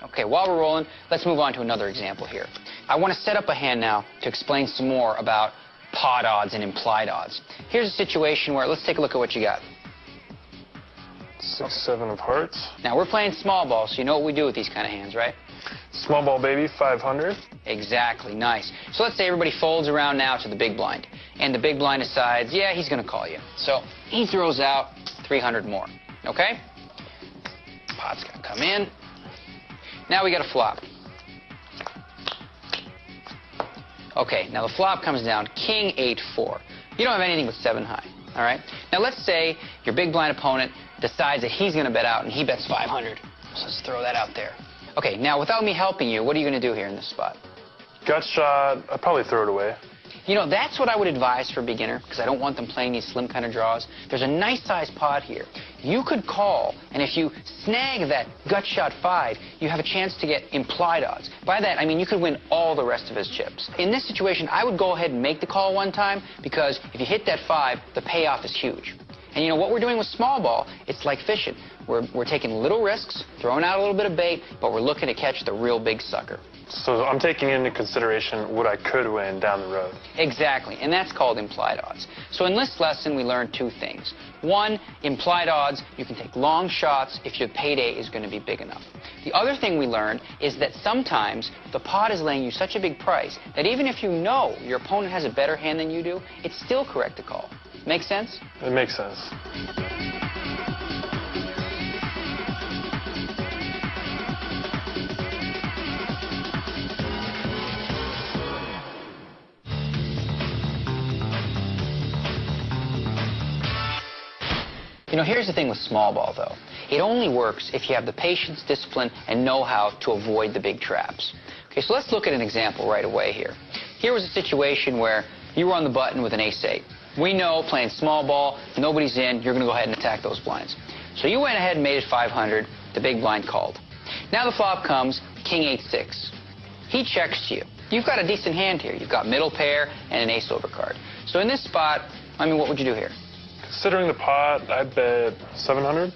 Okay, while we're rolling, let's move on to another example here. I want to set up a hand now to explain some more about pot odds and implied odds. Here's a situation where, let's take a look at what you got. 6, 7 of hearts. Now, we're playing small ball, so you know what we do with these kind of hands, right? Small ball, baby, 500. Exactly, nice. So let's say everybody folds around now to the big blind, and the big blind decides, yeah, he's going to call you. So he throws out 300 more, okay? Pot's going to come in. Now we got a flop. Okay, now the flop comes down, king 8-4. You don't have anything but 7 high, all right? Now let's say your big blind opponent decides that he's going to bet out, and he bets 500. So let's throw that out there. Okay, now without me helping you, what are you going to do here in this spot? Gut shot, I'd probably throw it away. You know, that's what I would advise for a beginner, because I don't want them playing these slim kind of draws. There's a nice sized pot here. You could call, and if you snag that gut shot 5, you have a chance to get implied odds. By that, I mean you could win all the rest of his chips. In this situation, I would go ahead and make the call one time, because if you hit that 5, the payoff is huge. And you know what we're doing with small ball? It's like fishing. We're taking little risks, throwing out a little bit of bait, but we're looking to catch the real big sucker. So I'm taking into consideration what I could win down the road. Exactly, and that's called implied odds. So in this lesson, we learned 2 things. 1, implied odds, you can take long shots if your payday is going to be big enough. The other thing we learned is that sometimes the pot is laying you such a big price that even if you know your opponent has a better hand than you do, it's still correct to call. Make sense? It makes sense. You know, here's the thing with small ball, though. It only works if you have the patience, discipline, and know-how to avoid the big traps. Okay, so let's look at an example right away here. Here was a situation where you were on the button with an ace-8. We know, playing small ball, nobody's in, you're going to go ahead and attack those blinds. So you went ahead and made it 500. The big blind called. Now the flop comes, king 8-6. He checks you. You've got a decent hand here. You've got middle pair and an ace overcard. So in this spot, I mean, what would you do here? Considering the pot, I'd bet 700.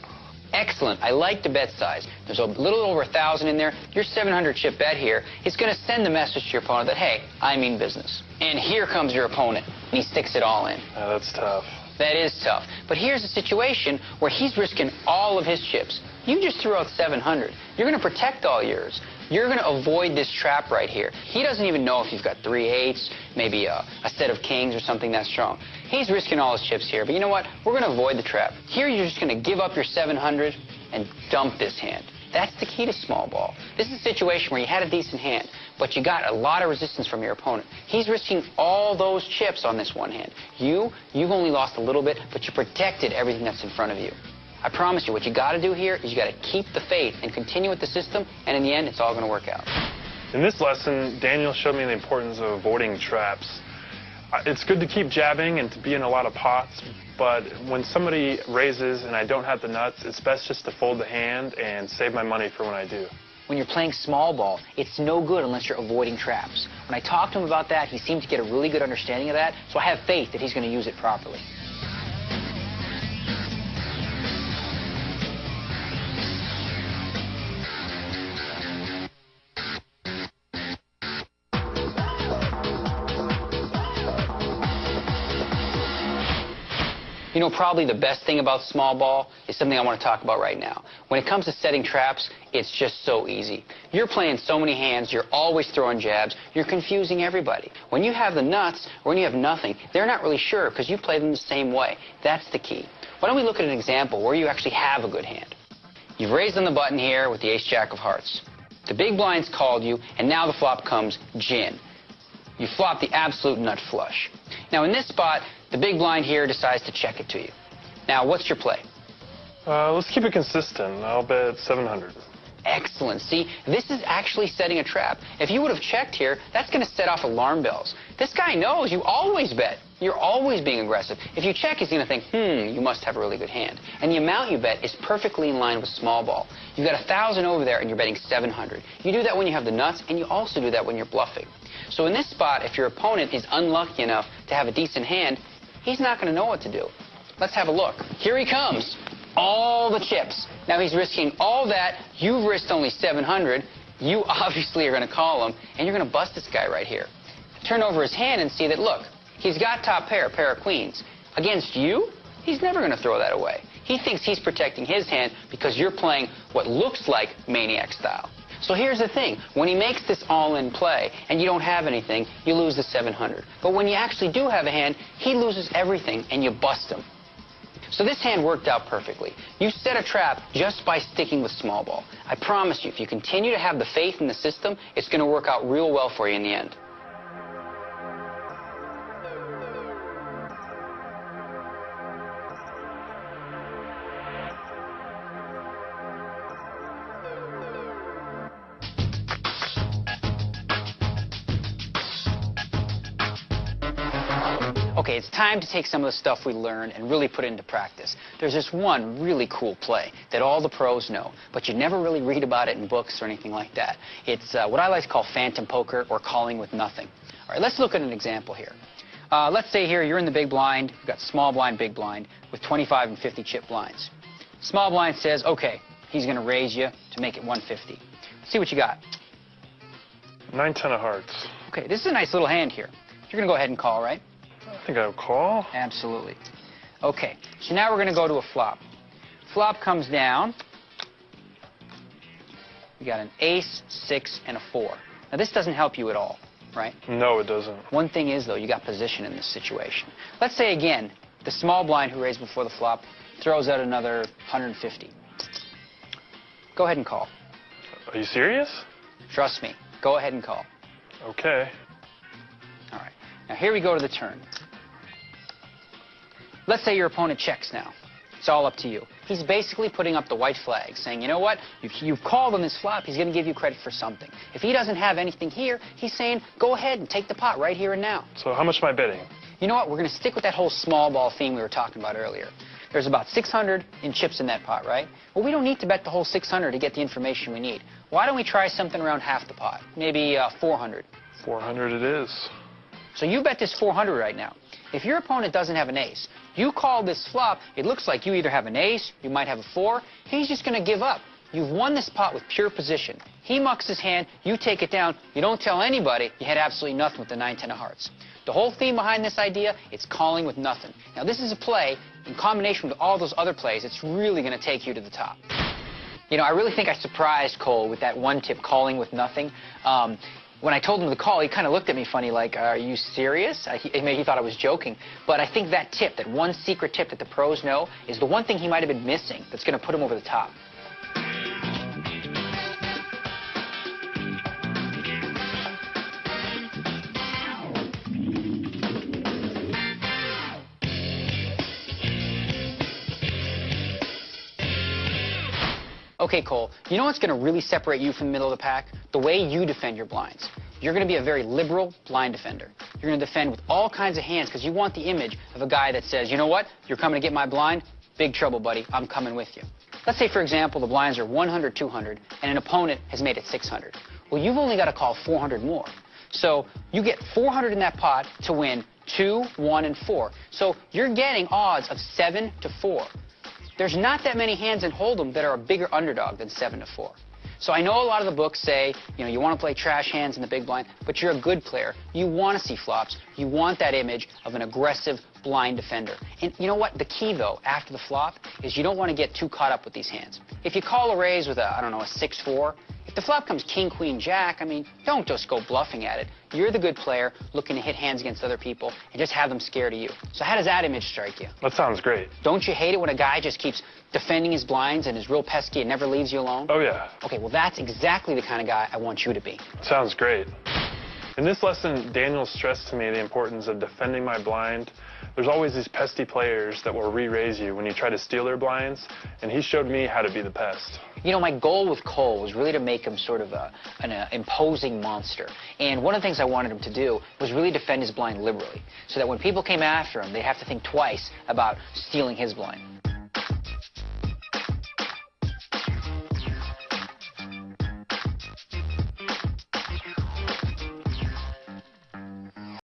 Excellent. I like the bet size. There's a little over 1,000 in there. Your 700 chip bet here is going to send the message to your opponent that, hey, I mean business. And here comes your opponent, and he sticks it all in. Yeah, that's tough. That is tough. But here's a situation where he's risking all of his chips. You just threw out 700. You're going to protect all yours. You're going to avoid this trap right here. He doesn't even know if you've got 3 8s, maybe a set of kings or something that strong. He's risking all his chips here. But you know what? We're going to avoid the trap. Here you're just going to give up your 700 and dump this hand. That's the key to small ball. This is a situation where you had a decent hand, but you got a lot of resistance from your opponent. He's risking all those chips on this one hand. You've only lost a little bit, but you protected everything that's in front of you. I promise you, what you got to do here is you got to keep the faith and continue with the system, and in the end, it's all going to work out. In this lesson, Daniel showed me the importance of avoiding traps. It's good to keep jabbing and to be in a lot of pots, but when somebody raises and I don't have the nuts, it's best just to fold the hand and save my money for when I do. When you're playing small ball, it's no good unless you're avoiding traps. When I talked to him about that, he seemed to get a really good understanding of that, so I have faith that he's going to use it properly. You know, probably the best thing about small ball is something I want to talk about right now. When it comes to setting traps, it's just so easy. You're playing so many hands, you're always throwing jabs, you're confusing everybody. When you have the nuts, or when you have nothing, they're not really sure because you play them the same way. That's the key. Why don't we look at an example where you actually have a good hand? You've raised on the button here with the ace-jack of hearts. The big blind's called you, and now the flop comes gin. You flop the absolute nut flush. Now in this spot, the big blind here decides to check it to you. Now, what's your play? Let's keep it consistent. I'll bet 700. Excellent. See, this is actually setting a trap. If you would have checked here, that's going to set off alarm bells. This guy knows you always bet. You're always being aggressive. If you check, he's going to think, you must have a really good hand. And the amount you bet is perfectly in line with small ball. You've got 1,000 over there, and you're betting 700. You do that when you have the nuts, and you also do that when you're bluffing. So in this spot, if your opponent is unlucky enough to have a decent hand, he's not going to know what to do. Let's have a look. Here he comes. all the chips. Now he's risking all that. You've risked only 700. You obviously are going to call him, and you're going to bust this guy right here. Turn over his hand and see that, look, he's got top pair, pair of queens. Against you, he's never going to throw that away. He thinks he's protecting his hand because you're playing what looks like maniac style. So here's the thing. When he makes this all-in play and you don't have anything, you lose the 700. But when you actually do have a hand, he loses everything and you bust him. So this hand worked out perfectly. You set a trap just by sticking with small ball. I promise you, if you continue to have the faith in the system, it's going to work out real well for you in the end. Okay, it's time to take some of the stuff we learned and really put it into practice. There's this one really cool play that all the pros know, but you never really read about it in books or anything like that. It's what I like to call phantom poker or calling with nothing. All right, let's look at an example here. Let's say here you're in the big blind. You've got small blind, big blind with 25 and 50 chip blinds. Small blind says, okay, he's going to raise you to make it 150. Let's see what you got. 9-10 of hearts. Okay, this is a nice little hand here. You're going to go ahead and call, right? I think I'll call. Absolutely. Okay, so now we're going to go to a flop. Flop comes down. We got an ace, 6, and a 4. Now, this doesn't help you at all, right? No, it doesn't. One thing is, though, you got position in this situation. Let's say, again, the small blind who raised before the flop throws out another 150. Go ahead and call. Are you serious? Trust me. Go ahead and call. Okay. All right. Now, here we go to the turn. Let's say your opponent checks now. It's all up to you. He's basically putting up the white flag, saying, you know what? You've called on this flop. He's going to give you credit for something. If he doesn't have anything here, he's saying, go ahead and take the pot right here and now. So how much am I betting? You know what? We're going to stick with that whole small ball theme we were talking about earlier. There's about 600 in chips in that pot, right? Well, we don't need to bet the whole 600 to get the information we need. Why don't we try something around half the pot? Maybe 400. 400 it is. So you bet this 400 right now. If your opponent doesn't have an ace, you call this flop, it looks like you either have an ace, you might have a 4, he's just going to give up. You've won this pot with pure position. He mucks his hand, you take it down, you don't tell anybody, you had absolutely nothing with the 9-10 of hearts. The whole theme behind this idea, it's calling with nothing. Now this is a play, in combination with all those other plays, it's really going to take you to the top. You know, I really think I surprised Cole with that one tip, calling with nothing. When I told him to call, he kind of looked at me funny, like, are you serious? Maybe he thought I was joking. But I think that tip, that one secret tip that the pros know, is the one thing he might have been missing that's going to put him over the top. Okay, Cole, you know what's going to really separate you from the middle of the pack? The way you defend your blinds. You're going to be a very liberal blind defender. You're going to defend with all kinds of hands because you want the image of a guy that says, you know what, you're coming to get my blind? Big trouble, buddy. I'm coming with you. Let's say, for example, the blinds are 100, 200, and an opponent has made it 600. Well, you've only got to call 400 more. So you get 400 in that pot to win 2, 1, and 4. So you're getting odds of 7 to 4. There's not that many hands in Holdem that are a bigger underdog than 7 to 4. So I know a lot of the books say, you know, you want to play trash hands in the big blind, but you're a good player. You want to see flops. You want that image of an aggressive blind defender. And you know what? The key, though, after the flop, is you don't want to get too caught up with these hands. If you call a raise with a, I don't know, a 6-4, if the flop comes king, queen, jack, I mean, don't just go bluffing at it. You're the good player looking to hit hands against other people and just have them scared of you. So how does that image strike you? That sounds great. Don't you hate it when a guy just keeps defending his blinds and is real pesky and never leaves you alone? Oh, yeah. Okay, well, that's exactly the kind of guy I want you to be. Sounds great. In this lesson, Daniel stressed to me the importance of defending my blind. There's always these pesky players that will re-raise you when you try to steal their blinds, and he showed me how to be the pest. You know, my goal with Cole was really to make him sort of an imposing monster. And one of the things I wanted him to do was really defend his blind liberally, so that when people came after him, they'd have to think twice about stealing his blind.